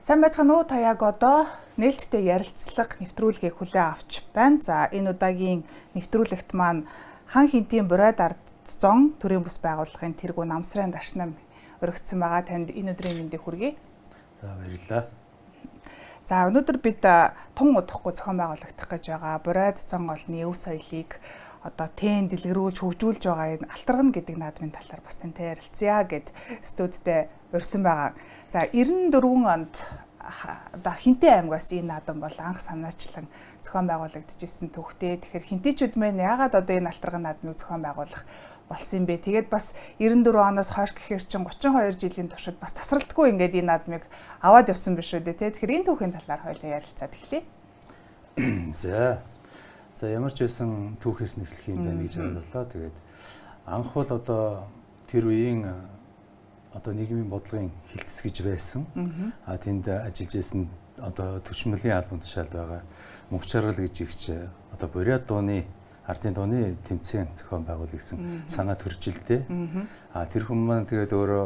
Сайн байцгаана уу? Та яг одоо нээлттэй ярилцлага нэвтрүүлгийг хүлээн авч байна. За энэ удаагийн нэвтрүүлэгт маань хан хинтийн бурайд ардцон төрийн бүс байгууллагын тэргүү намсрын дашнам өргөцсөн байгаа. Танд энэ өдрийн мэндийг хүргэе. За баярлалаа. За өнөөдөр бид тун удахгүй зохион байгуулагдах гэж байгаа бурайд цон олны өв соёлыг одоо тэн дэлгэрүүлж хөгжүүлж байгаа энэ алтарган гэдэг наадмын талаар бас тантай ярилцъя гэд студидтэй урьсан байгаа. За 94 онд одоо Хинтээ аймгаас энэ наадам бол анх санаачлан зохион байгуулагдчихсэн төвхтэй. Тэгэхээр хинтээчүүд мэн яагаад одоо энэ алтарган наадмыг зохион байгуулах болсон юм бэ? Тэгээд бас 94 оноос хойш гэхээр чин 32 жилийн туршид бас тасралтгүй ингээд энэ наадмыг аваад явсан биш үү те. Тэгэхээр энэ түүхийн талаар хоёлаа ярилцаад эхлэе. За ямар ч байсан түүхээс нэхлэх юм байна гэж бодлоо. Тэгээд анх бол одоо тэр үеийн одоо нийгмийн бодлогын хилцс гэж байсан. Тэнд ажиллаж байсан одоо төрчмөлийн албан тушаалд байгаа мөнх чаргал гэж игч одоо бурайд дууны ардын дууны тэмцээн зохион байгуул гэсэн санаа төржилтэй. Тэр хүн маань тэгээд өөрөө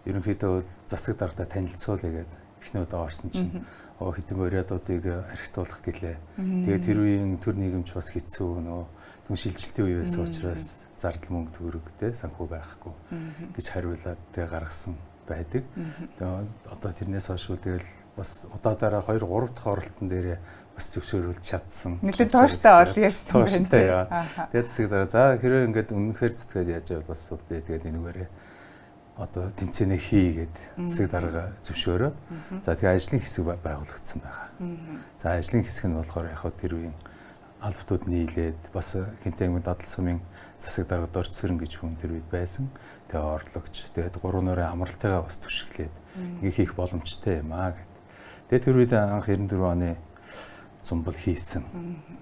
ерөнхийдөө засаг даргатаа танилцуулъя гэдэг эхний удаа орсон чинь хэдэн бурайдуудыг архитуулах гэлээ. Тэгээд тэр үеийн төр нийгэмч бас хэцүү нөө түн шилжилтийн үе байсан учраас зардал мөнгө төгрөгтэй санхүү байхгүй гэж хариулаад тэг гаргасан байдаг. Одоо тэрнээс хойш тэгэл бас удаадаараа 2 3 дахь оролтон дээр бас зөвшөөрүүлж чадсан. Нэлээд тооштой ол ярьсан байна. Тэгээд засаг дараа за хэрвээ ингээд үнэнхээр зүтгээд яаж байвал бас үдээ тэгээд энүүгээрээ одоо тэмцээнэ хийгээд засаг дарга зөвшөөрөөд за тэгээ ажлын хэсэг байгуулагдсан байгаа. За ажлын хэсэг нь болохоор яг тэр үеийн албатууд нийлээд бас Хинтээ аймгийн дадал сумын засаг дарга Дорж Цэрэн гэж хүн тэр үед байсан. Тэгээ орлогч тэгээд 3 нуурын амралтайгаа бас түшиглээд ингээ хийх боломжтой юм аа гэд. Тэгээ тэр үед анх 94 оны зумбал хийсэн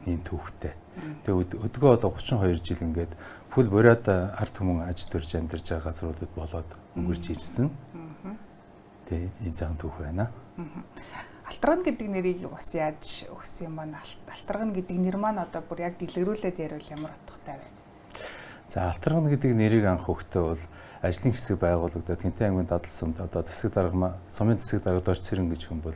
ийм түүхтэй. Тэгээ өдгөө одоо 32 жил ингээд бүл бурайд ард түмэн аж төрж амьдарч байгаа газруудад болоод өнгөрч ирсэн. Тэгээ энэ зан түүх байна. Алтарган гэдэг нэрийг бас яаж өгсөн юм байна? Алтарган гэдэг нэр маань одоо бүр яг дэлгэрүүлээд ярил ямар утгатай байна? За алтарган гэдэг нэрийг анх өгтөө бол ажлын хэсэг байгуулагдаад Хинтээ аймгийн дадал сумд одоо засаг дарга сумын засаг дарга Дорж Цэрэн гэж хүн бол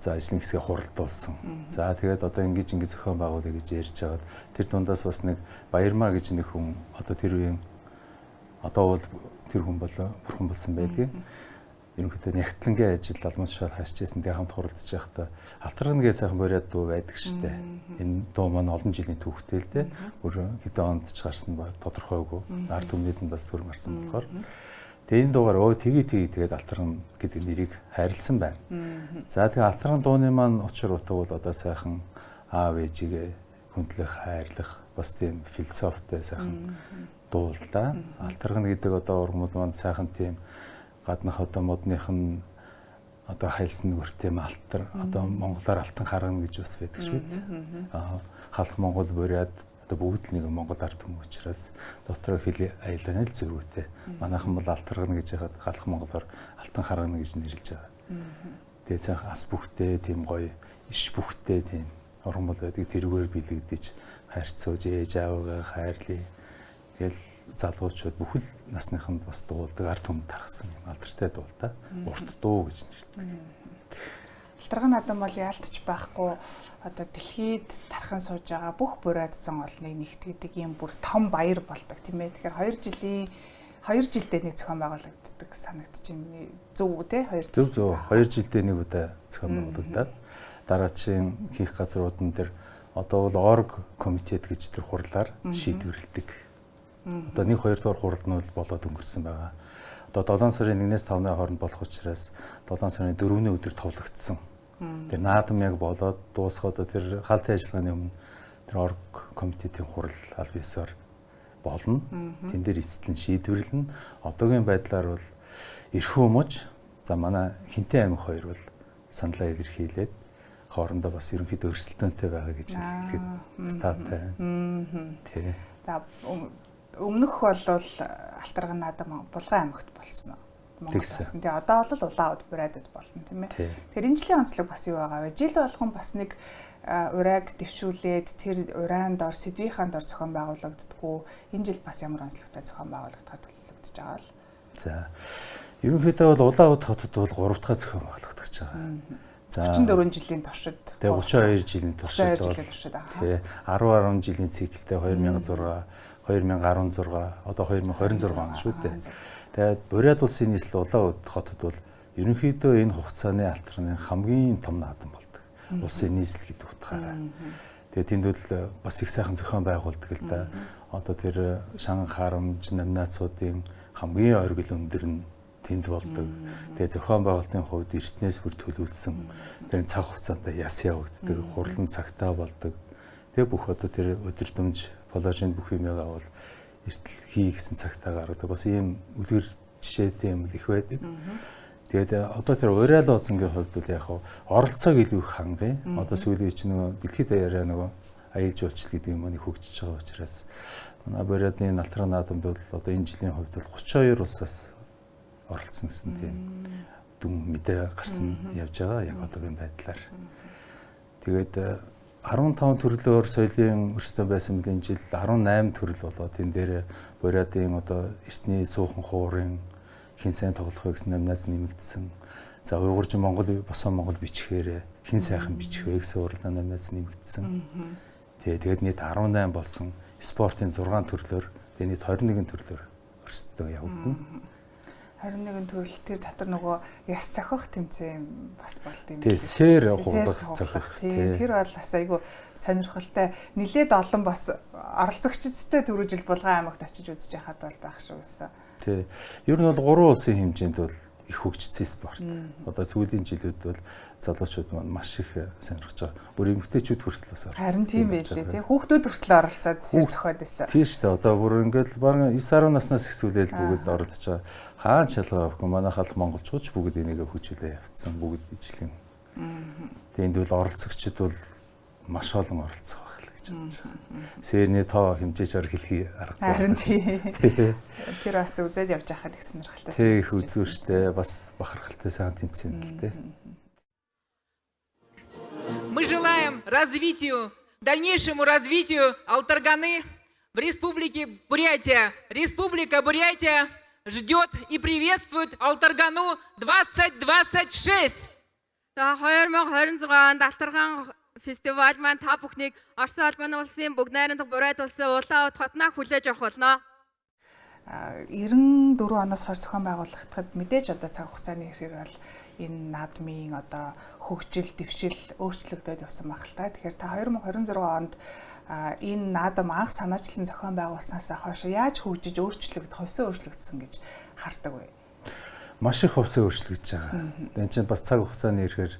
за ажлын хэсгээ хуралдуулсан. За тэгээд одоо ингэж зохион байгуулъя гэж ярьж байгаад тэр дундаас бас нэг Баярмаа гэж нэг хүн одоо тэр үеийн одоо бол тэр хүн бол бурхан болсон байдаг. Ерөнхийдөө нягтлангийн ажил албан тушаал хасч байсантай хамт хуралдаж байхдаа алтарган гэж сайхан бурайд дуу байдаг штэ. Энэ дуу маань олон жилийн түүхтэй л дээ. Өөр хэдэн онд ч гарсан ба тодорхойгүй. Ард түмнийд нь бас төр марсан болохоор тэгээ энэ дуугаар тэгээд алтарган гэдэг нэрийг хайрлсан байна. За тэгээ алтарган дууны маань учир утга бол одоо сайхан аав ээжигээ хүндлэх, хайрлах бас тийм философитой сайхан дуу л да. Алтарган гэдэг одоо ургамал маань сайхан тийм гаднах одоо модных нь одоо хайлсан нүртэй алтар одоо монголоор алтан харгана гэж бас байдаг шүү дээ. Халах монгол бурайд одоо бүгд л нэг монгол ард түмэн учраас дотроо хэл аялганы л зөрүүтэй. Манайхан бол алтаргана гэж яхад халах монголоор алтан харгана гэж нэрлэж байгаа. Тэгээ сайхан ас бүхтэй тийм гоё иш бүхтэй тийм ургамал байдаг тэрүүгээр бэлэгдэж харьцуулж ээж аавгаа хайрлая. Тэгэл залуучууд бүхэл насныханд бас дуулдаг ард түмэнд тархсан юм алдартай дуул та. Урт дуу гэж нэрлэдэг. Алтарган наадам бол яалтч байхгүй одоо дэлхийд тархан сууж байгаа бүх бурайдсан олныг нэгтгэдэг юм бүр том баяр болдог тийм ээ. Тэгэхээр 2 жилдээ нэг зохион байгуулагддаг санагдчихэв. Зөв үү те? 2 жил. Зөв. 2 жилдээ нэг удаа зохион байгуулагдаад дараачийн хийх газруудын дээр одоо бол орг комитет гэж тэр хурлаар шийдвэрлэдэг. Одоо 1-2 дугаар хурал нь болоод өнгөрсөн байгаа. Одоо 7 сарын 1-ээс 5-ны хооронд болох учраас 7 сарын 4-ний өдөр товлогдсон. Тэр наадам яг болоод дуусгаад тэр хаалтын ажиллагааны өмнө тэр орг комитетийн хурал аль биесээр болно. Тэн дээр эцэслэн шийдвэрлэнэ. Одоогийн байдлаар бол эрхөө мууж за манай Хинтээ аймаг хоёр бол саналаа илэрхийлээд хоорондоо бас ерөнхийдөө өрсөлдөөнтэй байгаа гэж хэлэхэд статтай байна. Тий. За өмнөх бол алтарган наадам Булган аймагт болсон. Монгол болсон. Тэгээ одоо бол Улаан уд бурайдад болно тийм ээ. Тэгэхээр энэ жилийн онцлог бас юу байгаа вэ? Жил болгон бас нэг урайг дэвшүүлээд тэр урайн дор сэдвийн дор зохион байгуулагддаггүй. Энэ жил бас ямар онцлогтой зохион байгуулагдахад төлөвлөгдөж байгаа л. За Ерөнхийдөө бол Улаанбаатар хотод бол 3 дахь зохион байгуулагдаж байгаа. За 34 жилийн туршид. Тэгээ 32 жилийн туршид бол 10 жилийн циклтэй 2006, 2016, одоо 2026 он шүү дээ. Тэгээд Бурят улсын нийслэл Улаанбаатар хотод бол ерөнхийдөө энэ хугацааны алтраны хамгийн том наадам болдог. Улсын нийслэл гэдэг утгаараа. Тэгээд тэнд бол бас их сайхан зохион байгуулдаг л да. Одоо тэр шанган харамж номинацуудын хамгийн оргил өндөр нь тэнд болдог. Тэгээ зохион байгуулалтын хувьд эртнээс бүр төлөвлөсөн тэр цаг хугацаанд яс явагддаг, хурлан цагтаа болдог. Тэгээ бүх одоо тэр өдөртөмж положинд бүх юмгаа бол эртэл хий гэсэн цагтаа гаргадаг. Бас ийм үлгэр жишээтэй юм л их байдаг. Тэгээд одоо тэр Урал озонгийн хувьд бол яг оролцоог илүү их хангая. Одоо сүүлийн чинь нөгөө дэлхийд даяараа нөгөө аял жуулчлал гэдэг юм нэг хөгжиж байгаа учраас манай Бурятны Алтархан наадамд бол одоо энэ жилийн хувьд бол 32 улсаас оролцсон гэсэн тийм дүн мэдээ гарсан явж байгаа яг одоогийн байдлаар. Тэгээд 15 төрлөөр соёлын өрсөлдөөн байсан мэт энэ жил 18 төрөл болоод энэ дээр Бурятын одоо эртний суухан хуурын хин сайн тоглох вэ гэсэн номинаци нэмэгдсэн. За уйгуржин Монгол босоо Монгол бичгээр хин сайхан бичих вэ гэсэн уралдаан номинаци нэмэгдсэн. Тэгээд нийт 18 болсон спортын 6 төрлөөр тэгээд нийт 21 төрлөөр өрсөлдөөн явагдана. 21 төрөл тэр дотор нөгөө яс цохих тэмцээн бас болд юм. Тийм сэр хугас цохих. Тэр бол бас айгүй сонирхолтой. Нилээд олон бас оролцогчдтэй түрүү жил Булган аймагт очиж үзэж яхад бол байх шүү гэсэн. Тий. Ер нь бол 3 улсын хэмжээнд бол их хөгжсөн спорт. Одоо сүүлийн жилүүд бол залуучууд маань маш их сонирхож байгаа. Бүр эмэгтэйчүүд хүртэл бас оролцсон. Харин тийм байлээ тий. Хүүхдүүд хүртэл оролцоод сэр зохиод байсан. Тийм шүү дээ. Одоо бүр ингээд баруун 9-10 наснаас эхсүүлээд бүгд оролцож байгаа. Хаан шалгаа авахгүй манай хал монголчууд бүгд энийг хүчилээ явцсан бүгд ижлэн. Тэгээд энд бол оролцогчид бол маш олон оролцох байх л гэж бодож байгаа. Сэрний тоо хэмжээчээр хэлхий аргагүй. Харин тий. Тэр бас үзээд явж байхад их сонирхолтой. Тэг их үзүүштэй бас бахархалтай сайн тэмцээн л дээ. Мы желаем дальнейшему развитию Алтарганы в Республике Бурятия. Республика Бурятия ждет и приветствует Алтаргану 2026. За 2026 онд Алтарган фестиваль маань та бүхнийг Орос улбаны улсын бүгд найрамдах Бурят улсын Улаанбаатар хотноо хүлээж авах болно. 94 оноос хойш зохион байгуулагдахад мэдээж одоо цаг хугацааны хэрэг бол энэ наадмын одоо хөгжил, дэвшил өөрчлөгдөд явсан баг л та. Тэгэхээр та 2026 онд энэ наадам анх санаачлан зохион байгуулснаас хойш яаж хөгжиж хувьсан өөрчлөгдсөн гэж хардаг вэ? Маш их хувьсан өөрчлөгдөж байгаа. Энэ чинь бас цаг хугацааны ихээр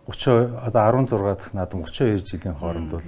30 одоо 16 дахь наадам 32 жилийн хооронд бол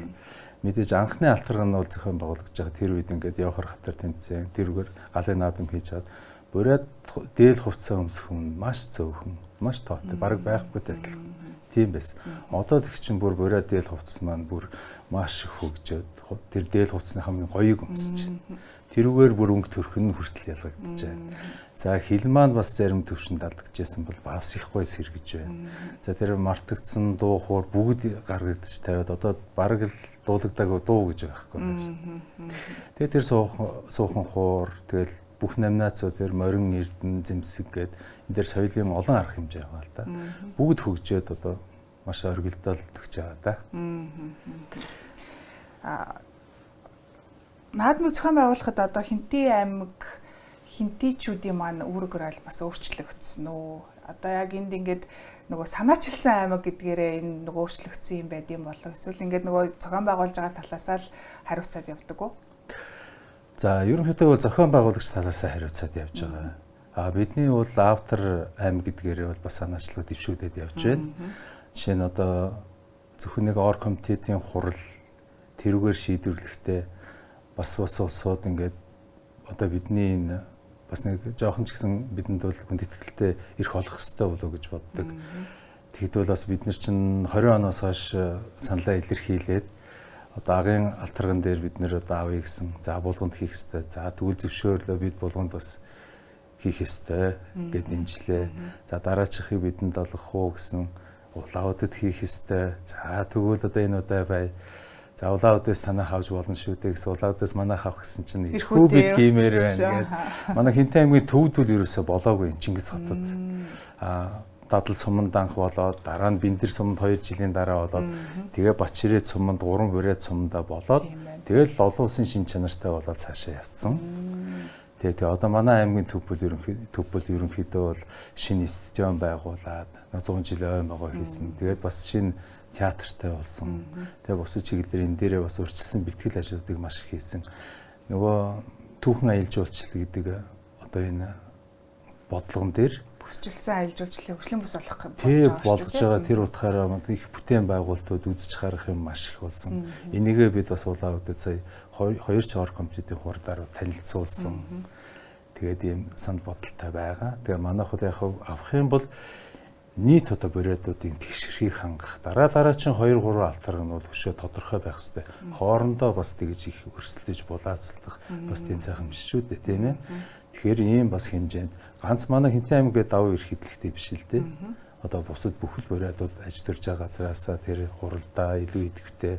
мэдээж анхны алтарган нь бол зохион байгуулагдж байгаа тэр үед ингээд явахар хатар тэмцээн тэрүүгээр галын наадам хийж чад Бурят дээл хувцас өмсөх хүн маш цөөхөн, маш тоотой, бараг байхгүй адилхан. Тийм байсан. Одоо тэг чинь бүр Бурят дээл хувцас маань бүр маш их хөгжөөд тэр дээл хувцасны хамгийн гоёыг өмсөж байна. Тэрүүгээр бүр өнгө төрхөн хүртэл ялгагдаж байна. За хил маань бас зарим төвшөнд алдагдчихсан бол бас их гоё сэргэж байна. За тэр мартагдсан дуу хуур бүгд гаргагдаж тавиад одоо бараг л дуулагдаагүй дуу гэж байхгүй байна. Тэгээ тэр суухан хуур тэгэл бүх номинацууд тэр морин эрдэн зэмсэг гээд энэ дээр соёлын олон арга хэмжээ байгаа л да. Бүгд хөгжөөд одоо маш оргилдол төгж байгаа да. Наадмыг зохион байгуулахад одоо Хинтээ аймаг хинтийчүүдийн маань үүрэг рэл бас өөрчлөгдсөн үү? Одоо яг энд ингээд нөгөө санаачилсан аймаг гэдгээрээ энэ нөгөө өөрчлөгдсөн юм байд юм болов эсвэл ингээд нөгөө зохион байгуулж байгаа талаасаа л хариуцаад явдаг уу? За ерөнхийдөө бол зохион байгуулагч талаасаа хариуцаад явж байгаа. Бидний бол автор аймаг гэдгээрээ бол бас санаачлал дэвшүүлээд явж байна. Жишээ нь одоо зөвхөн нэг оргкомитетийн хурал тэрүүгээр шийдвэрлэхдээ бас улсууд ингээд одоо бидний энэ бас нэг жоохон ч гэсэн бидэнд бол хүндэтгэлтэй ирэх олох хэрэгтэй болов гэж боддог. Тэгэхэд бол бас бид нар чинь 20 оноос хойш саналаа илэрхийлээд одоо агийн алтарган дээр бид нэр одоо авъя гэсэн. За булганд хийх хэрэгтэй. За тэгвэл зөвшөөрлөө бид булганд бас хийх ёстой гэд нэмжлээ. За дараачихыг бидэнд олгох уу гэсэн улаудад хийх ёстой. За тэгвэл одоо энэ удаа бай. За улаудаас танах авч болно шүү дээ гэсэн улаудаас манайх авах гэсэн чинь Эрхүү бид дээ, гимээр устж байна гэдэг. Манай Хинтээ аймгийн төвдөл ерөөсө болоогүй Чингис хотод. Дадал суманд анх болоод дараа нь Бэндэр суманд 2 жилийн дараа болоод тэгээ Бачирээд суманд 3 Бурайд сумандаа болоод тэгэл олон улсын шин чанартай болоод цаашаа явцсан. Тэгээ одоо манай аймгийн төвбөл ерөнхийдөө бол шинэ стадион байгуулад 100 жилийн ойн байгаа хийсэн. Тэгээд бас шинэ театртай болсон. Тэгээ бусад чиглэлээр энэ дээрээ бас урьдчилсан бэлтгэл ажлуудыг маш их хийсэн. Нөгөө түүхэн аялал жуулчлал гэдэг одоо энэ бодлогон дээр Бүсчилсэн аялал жуулчлалын хөгжлийн бус болох гэж болгож байгаа тэр утгаараа их бүтээн байгуулалтууд үзэж харах юм маш их болсон. Энийгээ бид бас улаудад сая 2 чавар комитетийн хурдаар танилцуулсан. Тэгээд ийм санал бодолтой байгаа. Тэгээ манайхд яг авах юм бол нийт одоо бурайдуудын тэгшэрхийг хангах дараагийн 2 3 алтарга нь бол өшөө тодорхой байх хэрэгтэй. Хоорондоо бас тэгж их өрсөлдөж булаацлах бас тийм сайхан биш шүү дээ, тийм ээ. Тэгэхээр ийм бас хэмжээнд ганц манай Хинтээ аймгийн давуу эрх хөдөлгөхтэй биш л дээ. Одоо бусад бүхэл бурайдууд ажиллаж байгаа газараасаа тэр хуралдаа илүү идэвхтэй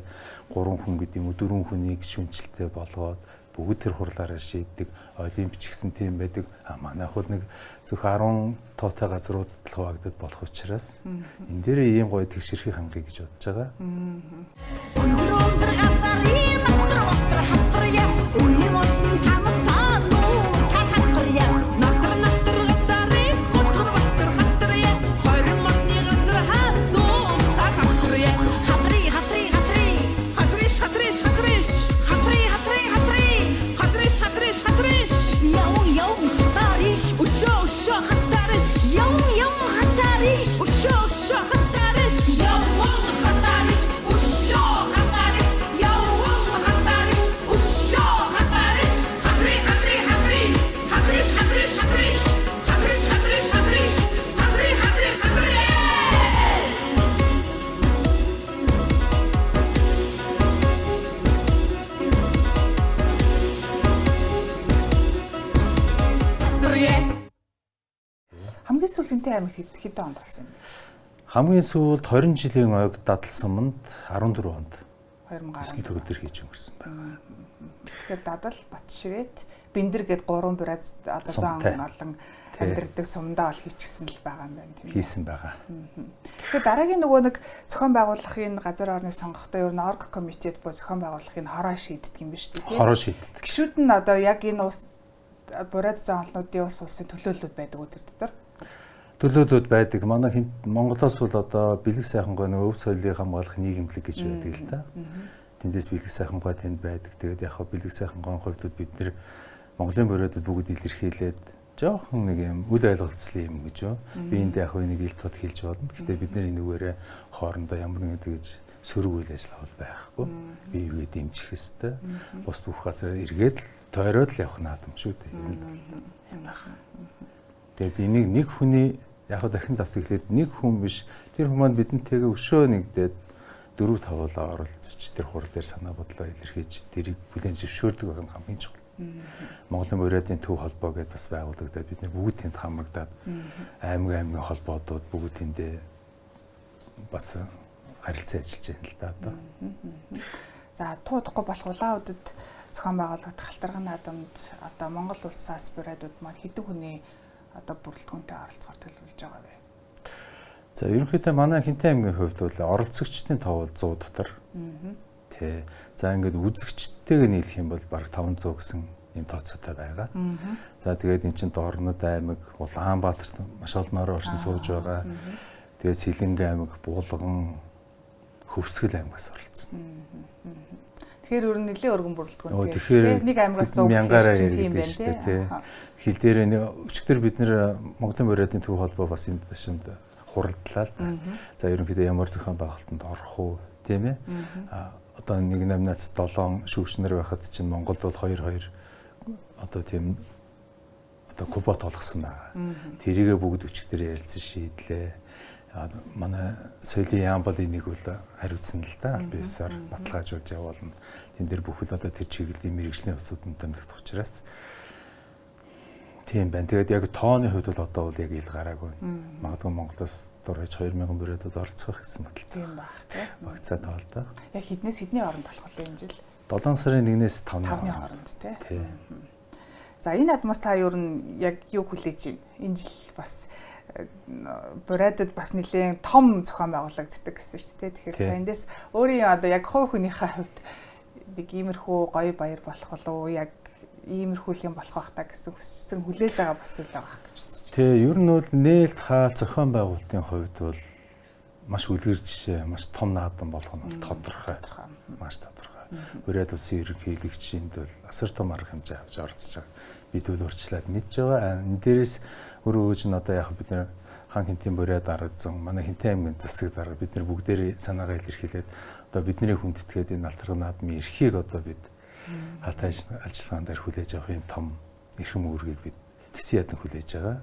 3 хүн гэдэг юм уу 4 хүнийг шүнчлэлтэй болгоод бүгд тэр хурлаараа шийддэг. Олимпич гэсэн тийм байдаг. Манайх бол нэг зөвхөн 10 тоотой газруудад л хуваагдаад болох учраас энэ дээрээ ийм гоё тэгшэрхий хангая гэж бодож байгаа. Хамгийн сүүл Хинтээ аймагт хэдэн онд болсон юм бэ? Хамгийн сүүлд 20 жилийн ойг Дадал суманд 14 онд 2010 төгөлдөр хийж өнгөрсөн байна. Тэгэхээр Дадал, Батширээд, Бэндэр гээд 3 Бурайд одоо 100 олон амьдардаг сумдаа бол хийчихсэн л байгаа юм байна тийм үү? Хийсэн байгаа. Тэгэхээр дараагийн нөгөө нэг зохион байгуулахын газар орны сонгохдоо ер нь орг комитет буюу зохион байгуулахын хороо шийддэг юм байна шүү дээ. Хороо шийддэг. Гишүүд нь одоо яг энэ Бурайд зоонлуудын улсын төлөөлөлд байдаг үү тэр дотор? Төлөөлөлд байдаг. Манай Монголоос бол одоо бэлэг сайхангаа нэг өв соёлыг хамгаалах нийгэмлэг гэж байдаг л да. Тэндээс бэлэг сайхангаа тэнд байдаг. Тэгээд яг бэлэг сайхангааны хувьд бид нэр Монголын бурайдад бүгд илэрхийлээд жоохон нэг юм үл ойлголцлын юм гэж юу. Би энд яг нэг ил тод хэлж болно. Гэхдээ бид нэр энүүгээрээ хоорондоо ямар нэгэн тэгж сөрөг үйл ажиллагаа бол байхгүй. Бие биеэ дэмжих хэвээр. Бус бүх газар эргээд л тойроод л явах наадам шүү дээ. Юм байна. Тэгээд энийг нэг хүний яг дахин давтаглаад нэг хүн биш тэр хүмүүс бидэнтэйгээ өшөө нэгдээд 4 5 улаа оролцож тэр хурал дээр санаа бодлоо илэрхийлж тэрийг бүлээн зөвшөөрдөг байх нь хамгийн чухал. Монголын бурайдын төв холбоо гэдээ бас байгуулагдаад бид нар бүгд тэнд хамрагдаад аймгийн холбоодууд бүгд тэндээ бас харилцаа ажиллаж байна л да одоо. За туудахгүй болох улаудад зохион байгуулагдах халтаргын наадамд одоо Монгол улсаас бурайдууд маань хэдэн хүний одоо бүрэлдэхүүнтэй оролцохоор төлөвлөж байгаа вэ? За ерөнхийдөө манай Хинтээ аймгийн хувьд бол оролцогчдын тоо бол 100 дотор. Тэ. За ингээд үзэгчдтэйг нийлэх юм бол бараг 500 гэсэн юм тооцоотой байгаа. За тэгээд эн чинь Дорнод аймаг, Улаанбаатарт маш олноор оршин сууж байгаа. Тэгээд Сэлэнгэ аймаг, Буулган, Хөвсгөл аймгаас оролцсон. Тэгэхээр ер нь нэлээд өргөн бүрэлдэхүүнтэй. Тэгэхээр нэг аймагаас 100 мянгараа тийм байна тий. Хил дээр өчигдөр бид нэр Монголын бурайдын төв холбоо бас энэ ташинд хуралдлаа л да. За ерөнхийдөө ямар зохион байгуулалтанд орох уу тийм ээ. Одоо нэг номинац 7 шүүгчнэр байхад чинь Монголд бол 2 одоо тийм одоо кубот олгосон байгаа. Тэрийгэ бүгд өчигдөр ярилцсан шийдлээ. Манай соёлын яам бол энийг бол хариуцсан л да. Аль биесээр баталгаажуулж явуулна. Тэн дээр бүхэл одоо тэр чиглэлийн мэрэгжлийн усуудад томилогдох учраас Тийм байна. Тэгээд яг тооны хувьд бол одоо бол яг ил гараагүй. Магадгүй Монголоос дөрөж 2000 бүрээдүүд оролцох гэсэн бодлоо. Тийм баг тий. Багцаа тоолдоо. Яг хэднээс хэдний хооронд болох вэ энэ жил? 7 сарын 1-ээс 5-ны хооронд тий. Тий. За энэ адмаас та ер нь яг юу хүлээж байна? Энэ жил бас Бурайдад бас нэлээд том зохион байгуулагддаг гэсэн шүү дээ. Тэгэхээр та эндээс өөрийн одоо яг хувь хүнийхээ хувьд нэг иймэрхүү гоё баяр болох болов уу? Яг иймэрхүү юм болох байх та гэсэн хүссэн хүлээж байгаа бас зүйл байгаа гэж үзэж байна. Тий, ер нь бол нээлт хаал зохион байгуулалтын хувьд бол маш үлгэр жишээ, маш том наадам болох нь бол тодорхой. Маш тодорхой. Бурайд улсын ерөнхийлөгчинд бол асар том арга хэмжээ авч оролцож байгаа. Бид бол урьдчилаад мэдж байгаа. Энэ дээрээс өөрөө өөж нь одоо яг бид нэр хан хинтийн Бурайд арга зам, манай Хинтээ аймгийн засаг дарга бид нар бүгдээрээ санаагаа илэрхийлээд одоо бидний хүндэтгээд энэ алтарга наадмын эрхийг одоо бид хатай ажиллагаан дээр хүлээж авах юм том эрхэм үүргийг бид тэсийн ядан хүлээж байгаа.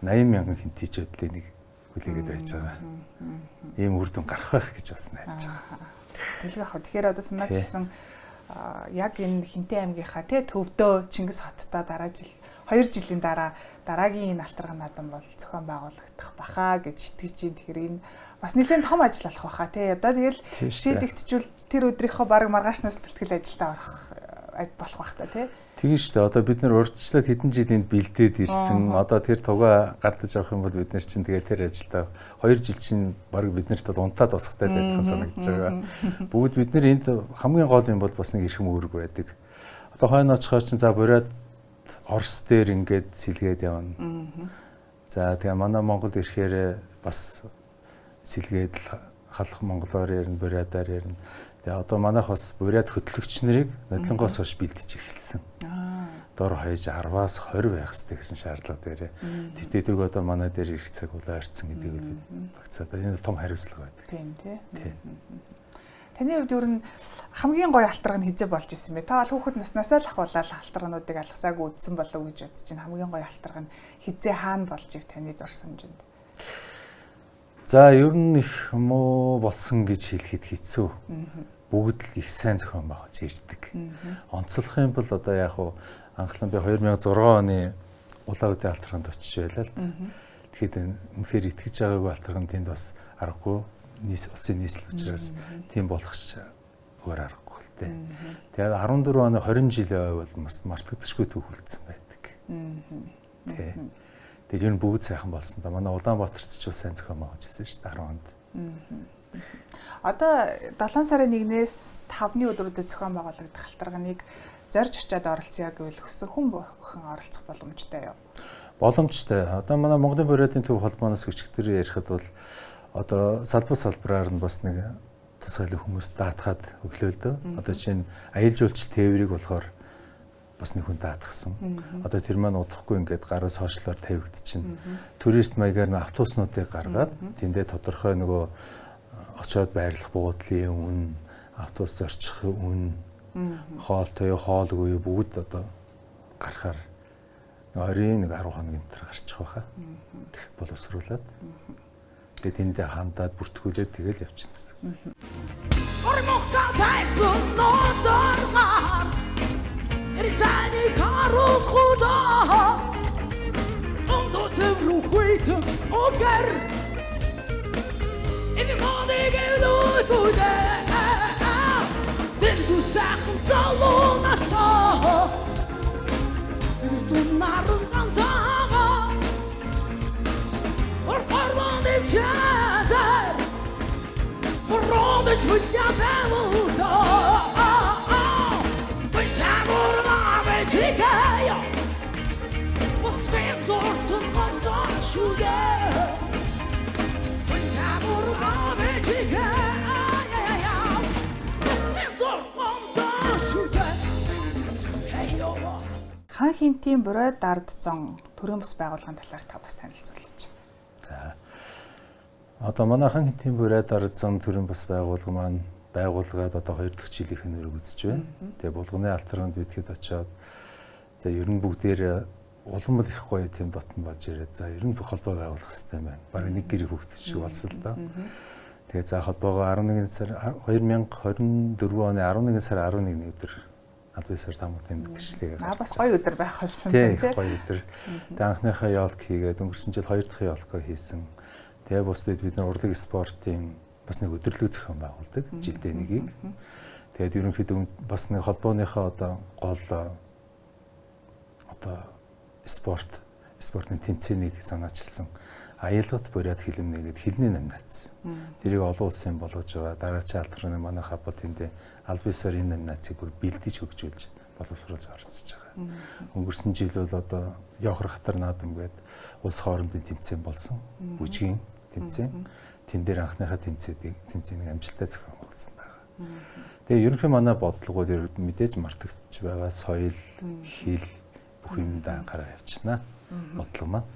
80 мянган хинтийч өдлийн нэг хүлээгээд байж байгаа. Ийм үр дүн гарах байх гэж бас найдаж байгаа. Тэлгэх хаа. Тэгэхээр одоо санаачилсан яг энэ Хинтээ аймгийнхаа төвдөө Чингис хоттой дараа жил 2 жилийн дараа дараагийн энэ алтарга наадам бол зохион байгуулагдах баха гэж итгэж байна. Тэгэхээр энэ бас нэлээд том ажил болох баха тий. Одоо тэгэл шийдэгдчихвэл тэр өдрийнхөө баг маргаашнаас бэлтгэл ажилдаа орох болох бах та тий. Тийм шүү дээ. Одоо бид нар урьдчилаад хэдэн жилийн бэлдээд ирсэн. Одоо тэр тугаа гардаж авах юм бол бид нар чинь тэгэл тэр ажилдаа 2 жил чинь баг биднэрт бол унтаад босохтай байдсан санагдаж байгаа. Бүгд бид нар энд хамгийн гол юм бол бас нэг эрхэм үүрэг байдаг. Одоо хойно очихоор чинь за Бурайд Орос дээр ингээд сэлгээд явна. За тэгээ манай Монголд ирэхээр бас сэлгээд халах монголоор ярина, Бурайдаар ярина. Тэгээ одоо манайх бас Бурайд хөтлөгч нарыг нодлонгоос хойш бэлдэж эхэлсэн. Дор хаяж 10-аас 20 байх хэрэгтэй гэсэн шаардлага дээрээ. Тэгтээ тэрг одоо манай дээр ирэх цаг улаан орцсон гэдэг нь багцаад энэ том хариуцлага байдаг. Тийм тий. Таны хувьд ер нь хамгийн гоё алтарга нь хизээ болж исэн бэ? Та бол хүүхэд наснасаа л ахуулаад алтаргануудыг алгасаагүй үдсэн болов уу гэж бодож чинь хамгийн гоё алтарга нь хизээ хаана болж ив таны дурсамжинд? За ер нь их муу болсон гэж хэлэхэд хэцүү. Бүгд л их сайн зохион байгуулж ирдэг. Онцлох юм бол одоо яг хуу анхлан би 2006 оны улаан үдийн алтарганд очиж байлаа л да. Тэгэхэд үнэхээр итгэж байгаагүй алтарганд тэнд бас аргагүй улсын нийслэл учраас тийм болох өөр аргагүй л дээ. Тэгээд 14 оны 20 жилийн ой бол бас мартагдчихгүй төв үлдсэн байдаг. Тэ. Тэгээд ер нь бүгд сайхан болсон да. Манай Улаанбаатарт ч бас сайн зохион байгуулж ирсэн шүү дээ 10 онд. Одоо 7 сарын 1-ээс 5-ны өдрүүдэд зохион байгуулагдах алтарганыг зорж очиад оролцъё гэвэл өссөн хүн бүхэн оролцох боломжтой юу? Боломжтой. Одоо манай Монголын Бурайдын төв холбооноос өчигдөр ярихад бол одоо салбараар нь бас нэг тусгайлын хүмүүс даатгаад өглөө л дөө. Одоо чинь аялал жуулч тээврийг болохоор бас нэг хүн даатгсан. Одоо тэр маань удахгүй ингээд гараас хойшлоор тавигдчихна. Турист маягаар нь автобуснуудыг гаргаад тэндээ тодорхой нөгөө очиод байрлах буудлын үн, автобус зорчихын үн, хоол тоё, хоолгүй бүгд одоо гарахаар орийн нэг 10 хоногийн дотор гарчих байхаа. Боловсруулаад. Тэгээд тэндээ хандаад бүртгүүлээд тэгэл явчихна гэсэн. Эрзани карул худа ондо цэврүү хүйтэн огэр энэ модэг элүүдэ дэн гүсахан залуунасаа эрзун наран гантага орхорван дэвчатар родэж хүлья бэмэлдэ Хан Хинтийн Бурайд ард зон төрийн бас байгууллагын талаар та бас танилцуулж. За. Одоо манай Хан Хинтийн Бурайд ард зон төрийн бас байгууллага маань байгуулгаад одоо 2 дахь жилийнхэн өрөг үзэж байна. Тэгээ булганы алтарганд битгэд очиод за ер нь бүгдээр улам их гоё тийм дотн болж ирээд за ер нь холбоо байгуулах хэрэгтэй байна. Бараг нэг гэрээ хөвгдөж шиг болсон л доо. Тэгээ за холбоогоо 11 сар 2024 оны 11 сар 11-ний өдөр аль бисаар тамуудын гэрчлэгээ. Бас гоё өдөр байх байсан тийм гоё өдөр. Тэгээ анхныхаа ёолк хийгээд өнгөрсөн жил 2 дахь ёолкоо хийсэн. Тэгээ бусдад бид нар урлаг спортын бас нэг өдөрлөг зохион байгуулдаг жилдээ нэгийг. Тэгээд ерөнхийдөө бас нэг холбооныхоо одоо гол одоо спортын тэмцээнийг санаачилсан аялалт бурят хилэмнэ гэдэг хилний номинац. Тэрийг олон улсын болгож байгаа. Дараачийн алдарны манай хаббал тэндээ аль бисаар энэ номинацийг бүр бэлдэж хөгжүүлж боловсруулж оролцож байгаа. Өнгөрсөн жил бол одоо Явхар хатар наадам гээд улс хоорондын тэмцээн болсон. Бүжгийн тэмцээн. Тэн дээр анхныхаа тэмцээнийг амжилттай зохион байгуулсан байгаа. Тэгээ ерөнхий манай бодлогууд мэдээж мартагдж байгаа соёл, хэл бүх юмдаа анхаараа явчихна. Бодлого маань.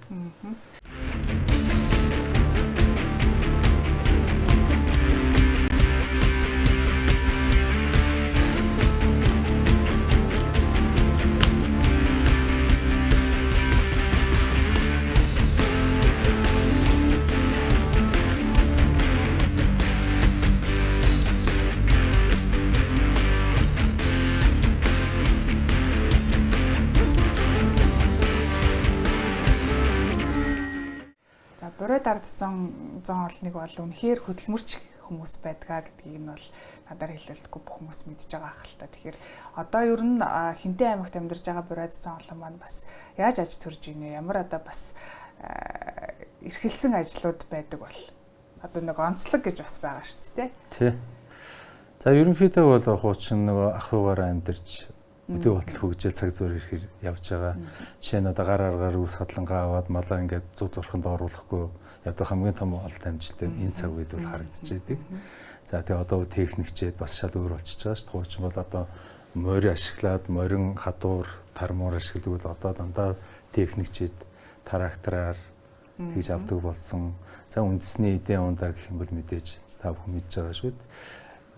Бурайд ард зон олныг бол үнэхээр хөдөлмөрч хүмүүс байдгаа гэдгийг нь бол надаар хэлэлцгүй бүх хүмүүс мэдж байгаа ах л та. Тэгэхээр одоо ер нь Хинтээ аймагт амьдарч байгаа Бурайд зон олон маань бас яаж аж төрж ийнэ? Ямар одоо бас эрхэлсэн ажлууд байдаг бол одоо нэг онцлог гэж бас байгаа шүү дээ. Тий. За ерөнхийдөө бол хуучин нөгөө ах угаараа амьдарч өдөө батал хөгжил цаг зуур ирэхээр явж байгаа. Жишээ нь одоо гар аргаар үс хадлангаа аваад малаа ингээд зүү зурханд оруулахгүй ядуу хамгийн том олд амжилттай энэ цаг үед бол харагдаж байдаг. За тэгээ одоо техникчээд бас шал өөр болчихж байгаа шүү дээ. Хуучин бол одоо морь ашиглаад морин хадуур тармуур ашигладаг бол одоо дандаа техникчээд трактораар тэгж авдаг болсон. За үндэсний эдийн ундаа гэх юм бол мэдээж та бүхэн мэдж байгаа шүү дээ.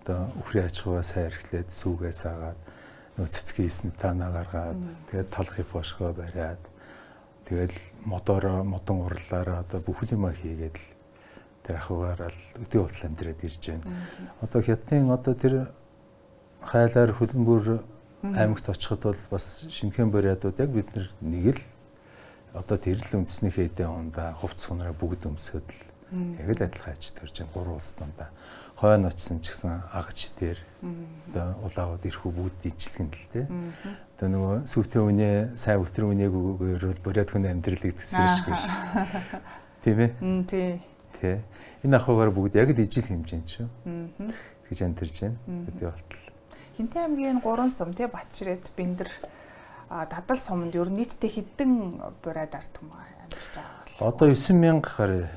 Одоо үхрийн аж ахуйгаа сайн эрхлээд сүүгээс агаад цэцгийн сметана гаргаад тэгээд талхыг бошгоо бариад тэгээд модон урлаараа одоо бүх юм хийгээд л тэр ахуйгаар л өдөө батал амьдраад ирж байна. Одоо хятадын одоо тэр хайлаар хөлбөмбөр аймагт очиход бол бас шинхэн бурядууд яг бид нэг л одоо тэр л үндэснийхээ эдийн ундаа хувцс хунараа бүгд өмсөд л яг л адилхан аж төрж байна. 3 улс дундаа хойно очсон ч гэсэн агч дээр одоо улаауд ирэхүү бүгд дижлэгэн л дээ. Одоо нөгөө сүвтэй үнэ сайн өвтөр үнээг өгөөр буряд хүн амьдрал гэдгсэн шиг биш. Тийм ээ? Тий. Тий. Энэ ахуйгаар бүгд яг л ижил хэмжээнд шүү. Гэж амьдарч байна. Өдөө болтол. Хинтээ аймгийн 3 сум тий Батчирээд, Бэндэр, Дадал суманд ер нь нийтдээ хэдэн бурайд ард хүмүүс амьдарч байгаа бол. Одоо 9000 гаруй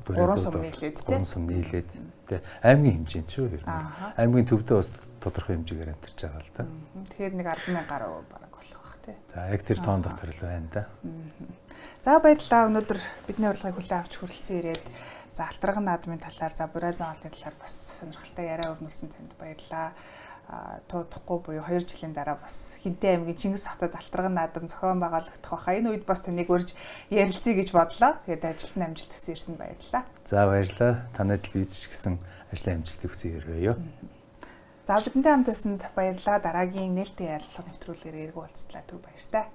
3 сум нийлээд тий. 3 сум нийлээд тий. Аймгийн хэмжээнд шүү ер нь. Аймгийн төвдөө бас тодорхой хэмжээгээр амьдарч байгаа л да. Тэгэхээр нэг 10,000 гаруй бараг болох бах тий. За яг тэр тоон дотор л байна да. За баярлалаа. Өнөөдөр бидний урилгыг хүлээн авч хүрэлцэн ирээд за Алтарган наадмын талаар за Бурай зон олны талаар бас сонирхолтой яриа өрнөсөн танд баярлалаа. Туудахгүй буюу 2 жилийн дараа бас Хинтээ аймгийн Чингис хотод Алтарган наадам зохион байгуулагдах баха. Энэ үед бас таныг урьж ярилцъя гэж бодлоо. Тэгээд ажилд нь амжилт хүсье ирсэн баярлалаа. За баярлалаа. Танай телевиз ч гэсэн ажлын амжилт хүсье өргөё. За бидэнтэй хамт байсанд баярлалаа. Дараагийн нээлттэй ярилцлага нэвтрүүлгээр эргүү уулзтлаа. Түр баяртай.